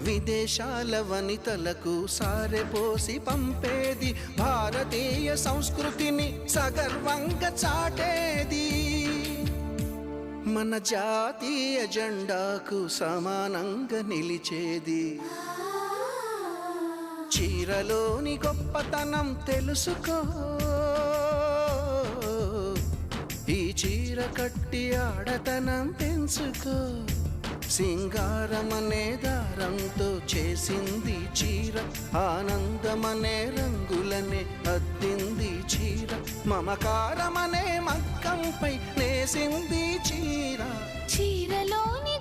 విదేశాల వనితలకు సారెపోసి పంపేది, భారతీయ సంస్కృతిని సగర్వంగా చాటేది, మన జాతీయ జెండాకు సమానంగా నిలిచేది. చీరలోని గొప్పతనం తెలుసుకో, ఈ చీర కట్టి ఆడతనం పెంచుకో. సింగారమనే దారంతో చేసింది చీర, ఆనందమనే రంగులనే అద్దింది చీర, మమకారమనే మగ్గంపై నేసింది చీర. చీరలోని